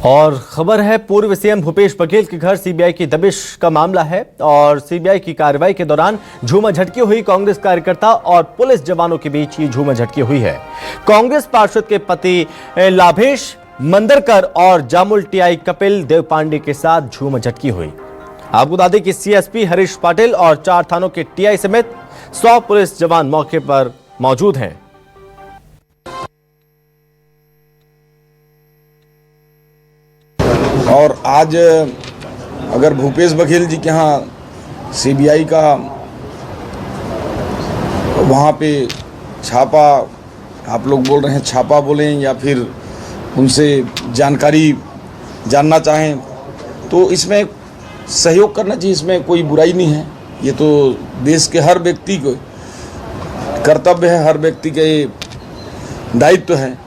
और खबर है, पूर्व सीएम भूपेश बघेल के घर सीबीआई की दबिश का मामला है और सीबीआई की कार्रवाई के दौरान झूमाझटकी हुई कांग्रेस कार्यकर्ता और पुलिस जवानों के बीच ये झूमाझटकी हुई है। कांग्रेस पार्षद के पति लाभेश मंदरकर और जामुल टीआई कपिल देव पांडे के साथ झूमाझटकी हुई। आपको बता दें कि सीएसपी हरीश पाटिल और 4 थानों के टीआई समेत 100 पुलिस जवान मौके पर मौजूद हैं। और आज अगर भूपेश बघेल जी के यहाँ सीबीआई का वहाँ पे छापा, आप लोग बोल रहे हैं छापा बोलें या फिर उनसे जानकारी जानना चाहें तो इसमें सहयोग करना चाहिए, इसमें कोई बुराई नहीं है। ये तो देश के हर व्यक्ति को कर्तव्य है, हर व्यक्ति के दायित्व है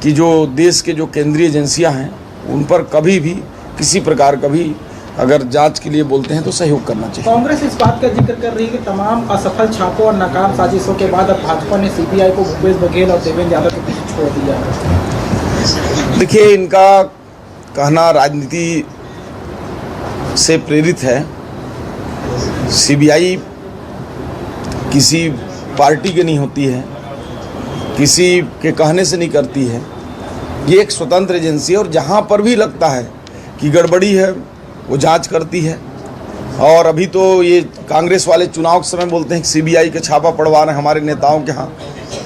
कि जो देश के जो केंद्रीय एजेंसियां हैं उन पर कभी भी किसी प्रकार का भी अगर जांच के लिए बोलते हैं तो सहयोग करना चाहिए। कांग्रेस इस बात का जिक्र कर रही है कि तमाम असफल छापों और नाकाम साजिशों के बाद अब भाजपा ने सीबीआई को भूपेश बघेल और देवेंद्र यादव के पीछे छोड़ दिया। देखिए, इनका कहना राजनीति से प्रेरित है। सीबीआई किसी पार्टी की नहीं होती है, किसी के कहने से नहीं करती है। ये एक स्वतंत्र एजेंसी है और जहाँ पर भी लगता है कि गड़बड़ी है वो जांच करती है। और अभी तो ये कांग्रेस वाले चुनाव के समय बोलते हैं कि सीबीआई के छापा पड़वा रहे हैं हमारे नेताओं के यहाँ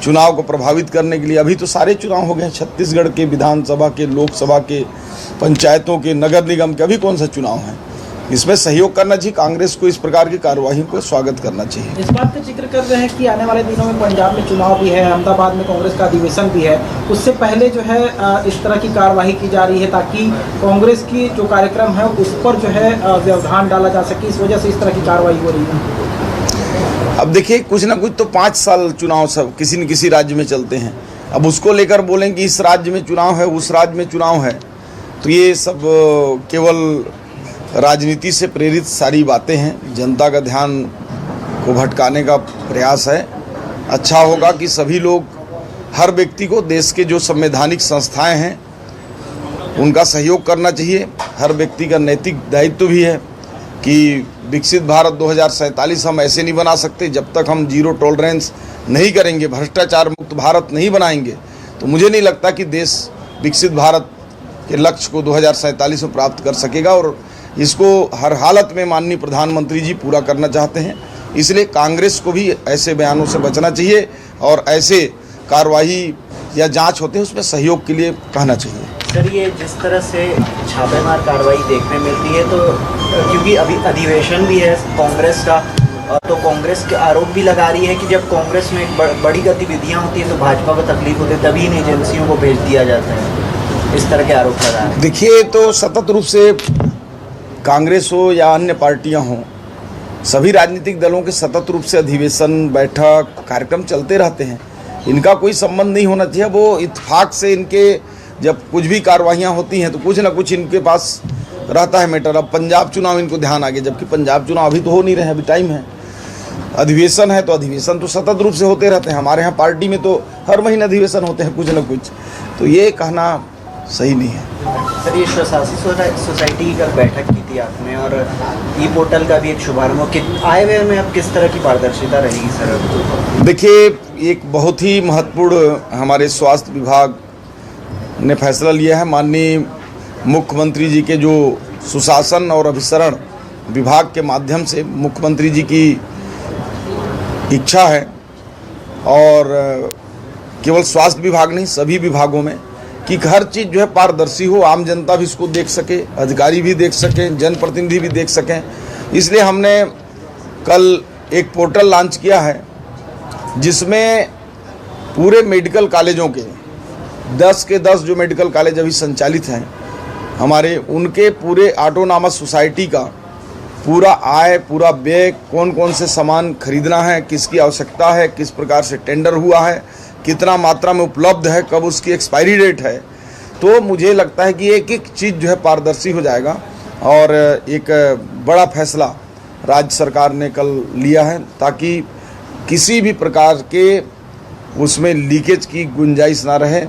चुनाव को प्रभावित करने के लिए। अभी तो सारे चुनाव हो गए, छत्तीसगढ़ के विधानसभा के, लोकसभा के, पंचायतों के, नगर निगम के, अभी कौन सा चुनाव है। इसमें सहयोग करना चाहिए। कांग्रेस को इस प्रकार की कार्यवाही को स्वागत करना चाहिए। इस बात का जिक्र कर रहे हैं कि आने वाले दिनों में पंजाब में चुनाव भी है, अहमदाबाद में कांग्रेस का अधिवेशन भी है, उससे पहले जो है इस तरह की कार्यवाही की जा रही है ताकि कांग्रेस की जो कार्यक्रम है उस पर जो है व्यवधान डाला जा सके। इस वजह से इस तरह की कार्रवाई हो रही है। अब देखिए, कुछ ना कुछ तो 5 साल चुनाव सब किसी न किसी राज्य में चलते हैं। अब उसको लेकर बोलें कि इस राज्य में चुनाव है, उस राज्य में चुनाव है, तो ये सब केवल राजनीति से प्रेरित सारी बातें हैं। जनता का ध्यान को भटकाने का प्रयास है। अच्छा होगा कि सभी लोग, हर व्यक्ति को देश के जो संवैधानिक संस्थाएं हैं उनका सहयोग करना चाहिए। हर व्यक्ति का नैतिक दायित्व भी है कि विकसित भारत 2047 हम ऐसे नहीं बना सकते जब तक हम जीरो टॉलरेंस नहीं करेंगे, भ्रष्टाचार मुक्त भारत नहीं बनाएंगे तो मुझे नहीं लगता कि देश विकसित भारत के लक्ष्य को 2047 में प्राप्त कर सकेगा। और इसको हर हालत में माननीय प्रधानमंत्री जी पूरा करना चाहते हैं। इसलिए कांग्रेस को भी ऐसे बयानों से बचना चाहिए और ऐसे कार्रवाई या जांच होते हैं उसमें सहयोग के लिए कहना चाहिए। सर, ये जिस तरह से छापेमार कार्रवाई देखने मिलती है तो क्योंकि अभी अधिवेशन भी है कांग्रेस का, तो कांग्रेस के आरोप भी लगा रही है कि जब कांग्रेस में बड़ी गतिविधियाँ होती हैं तो भाजपा को तकलीफ होती है, तभी इन एजेंसियों को भेज दिया जाता है। इस तरह के आरोप लगा रहे हैं। देखिए, तो सतत रूप से कांग्रेस हो या अन्य पार्टियां हों, सभी राजनीतिक दलों के सतत रूप से अधिवेशन, बैठक, कार्यक्रम चलते रहते हैं। इनका कोई संबंध नहीं होना चाहिए। वो इत्तेफाक से इनके जब कुछ भी कार्रवाइयाँ होती हैं तो कुछ ना कुछ इनके पास रहता है मैटर। अब पंजाब चुनाव इनको ध्यान आ गया, जबकि पंजाब चुनाव अभी तो हो नहीं रहे, अभी टाइम है। अधिवेशन है तो अधिवेशन तो सतत रूप से होते रहते हैं। हमारे यहाँ पार्टी में तो हर महीने अधिवेशन होते हैं कुछ ना कुछ, तो ये कहना सही नहीं है। सर, ये स्वशासी सोसाइटी की कल बैठक की थी आपने और ई पोर्टल का भी एक शुभारंभ आए हुए में अब किस तरह की पारदर्शिता रहेगी सर? देखिए, एक बहुत ही महत्वपूर्ण हमारे स्वास्थ्य विभाग ने फैसला लिया है। माननीय मुख्यमंत्री जी के जो सुशासन और अभिसरण विभाग के माध्यम से मुख्यमंत्री जी की इच्छा है और केवल स्वास्थ्य विभाग नहीं सभी विभागों में कि हर चीज़ जो है पारदर्शी हो, आम जनता भी इसको देख सके, अधिकारी भी देख सकें, जनप्रतिनिधि भी देख सकें। इसलिए हमने कल एक पोर्टल लॉन्च किया है जिसमें पूरे मेडिकल कॉलेजों के 10 के 10 जो मेडिकल कॉलेज अभी संचालित हैं हमारे, उनके पूरे ऑटोनॉमस सोसाइटी का पूरा आय, पूरा व्यय, कौन कौन से सामान खरीदना है, किसकी आवश्यकता है, किस प्रकार से टेंडर हुआ है, कितना मात्रा में उपलब्ध है, कब उसकी एक्सपायरी डेट है। तो मुझे लगता है कि एक एक चीज़ जो है पारदर्शी हो जाएगा। और एक बड़ा फैसला राज्य सरकार ने कल लिया है ताकि किसी भी प्रकार के उसमें लीकेज की गुंजाइश ना रहे।